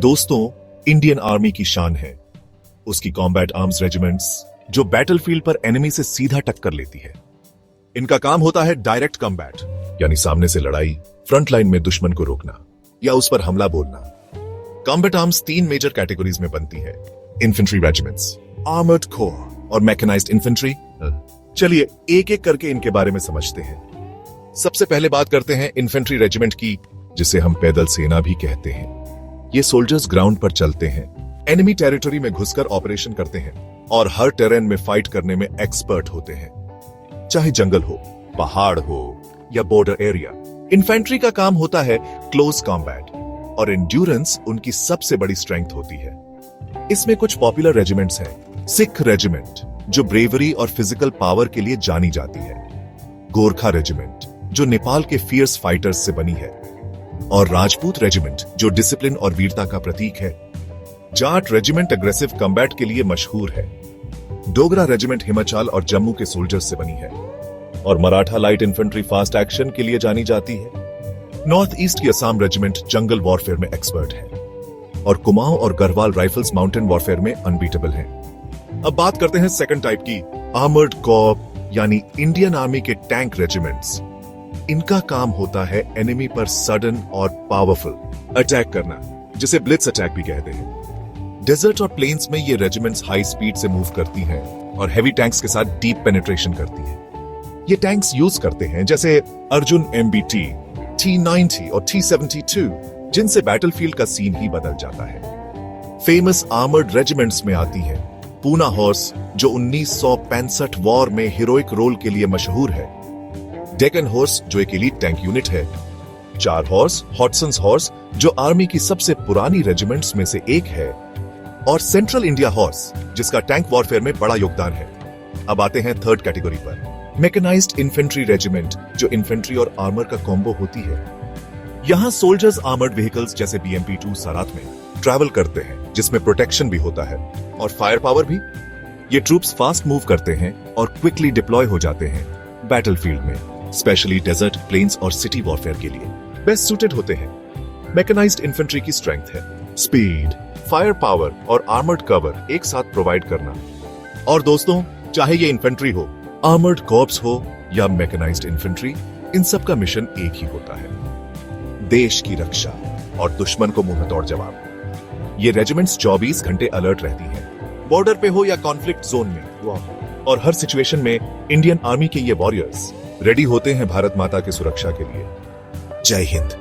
दोस्तों, Indian army की शान है उसकी कॉम्बैट आर्म्स रेजिमेंट्स जो बैटलफील्ड पर एनिमी से सीधा टक्कर लेती है। इनका काम होता है डायरेक्ट कॉम्बैट, यानी सामने से लड़ाई, फ्रंट लाइन में दुश्मन को रोकना या उस पर हमला बोलना। कॉम्बैट आर्म्स 3 मेजर कैटेगरीज में बनती है: इन्फेंट्री रेजिमेंट्स, आर्मर्ड कोर और मैकेनाइज्ड इन्फेंट्री। चलिए एक एक करके इनके बारे में समझते हैं। सबसे पहले बात करते हैं इन्फेंट्री रेजिमेंट की, जिसे हम पैदल सेना भी कहते हैं। ये सोल्जर्स ग्राउंड पर चलते हैं, एनिमी टेरिटरी में घुसकर ऑपरेशन करते हैं और हर टेरेन में फाइट करने में एक्सपर्ट होते हैं, चाहे जंगल हो, पहाड़ हो या बॉर्डर एरिया। इन्फेंट्री का काम होता है क्लोज कॉम्बैट और एंड्योरेंस उनकी सबसे बड़ी स्ट्रेंथ होती है। इसमें कुछ पॉपुलर रेजिमेंट्स हैं। सिख रेजिमेंट जो ब्रेवरी और फिजिकल पावर के लिए जानी जाती है, गोरखा रेजिमेंट जो नेपाल के फियर्स फाइटर्स से बनी है, और राजपूत रेजिमेंट जो डिसिप्लिन और वीरता का प्रतीक है। जाट रेजिमेंट एग्रेसिव कॉम्बैट के लिए मशहूर है। डोगरा रेजिमेंट हिमाचल और जम्मू के सोल्जर्स से बनी है, और Maratha light infantry fast action के लिए जानी जाती है। नॉर्थ ईस्ट की असम रेजिमेंट जंगल वॉरफेयर में एक्सपर्ट है, और कुमाऊं और गढ़वाल राइफल्स माउंटेन वॉरफेयर में अनबीटेबल हैं। अब बात करते हैं सेकंड टाइप की, आर्मर्ड कॉर्प यानी इंडियन आर्मी के टैंक रेजिमेंट्स। इनका काम होता है एनिमी पर सडन और पावरफुल अटैक करना, जिसे ब्लिट्स अटैक भी कहते हैं। डेजर्ट और प्लेन्स में ये रेजिमेंट्स हाई स्पीड से मूव करती हैं और हेवी टैंक्स के साथ डीप पेनिट्रेशन करती हैं। ये टैंक्स यूज करते हैं जैसे अर्जुन MBT, T90 और T72, जिनसे बैटलफील्ड का सीन ही बदल जाता है। फेमस आर्मर्ड रेजिमेंट्स में आती है पूना हॉर्स जो 1965 वॉर में हीरोइक रोल के लिए मशहूर है, डेकन हॉर्स जो एक एलीट टैंक यूनिट है, 4 हॉर्स हॉटसन्स हॉर्स जो आर्मी की सबसे पुरानी रेजिमेंट्स में से एक है, और सेंट्रल इंडिया हॉर्स जिसका टैंक वॉरफेयर में बड़ा योगदान है। अब आते हैं थर्ड कैटेगरी पर, मैकेनाइज्ड इन्फेंट्री रेजिमेंट जो इन्फेंट्री और आर्मर का कॉम्बो होती है। यहां सोल्जर्स आर्मर्ड व्हीकल्स जैसे BMP-2 सारात में ट्रैवल करते हैं, जिसमें प्रोटेक्शन भी होता है और फायर पावर भी। ये ट्रूप्स फास्ट मूव करते हैं और क्विकली डिप्लॉय हो जाते हैं बैटलफील्ड में, स्पेशली डेजर्ट, प्लेन्स और सिटी वॉरफेयर के लिए बेस्ट सूटेड होते हैं। मैकेनाइज्ड इन्फेंट्री की स्ट्रेंथ है स्पीड, फायर पावर और आर्मर्ड कवर एक साथ प्रोवाइड करना। और दोस्तों, चाहे ये इन्फेंट्री हो, आर्मर्ड कॉर्प्स हो या मैकेनाइज्ड इन्फेंट्री, इन सब का मिशन एक ही होता है, देश की रक्षा और दुश्मन को मुंह तोड़ जवाब। ये रेजिमेंट्स 24 घंटे अलर्ट रहती हैं, बॉर्डर पे हो या कॉन्फ्लिक्ट जोन में, और हर सिचुएशन में इंडियन आर्मी के ये वॉरियर्स रेडी होते हैं भारत माता की सुरक्षा के लिए। जय हिंद।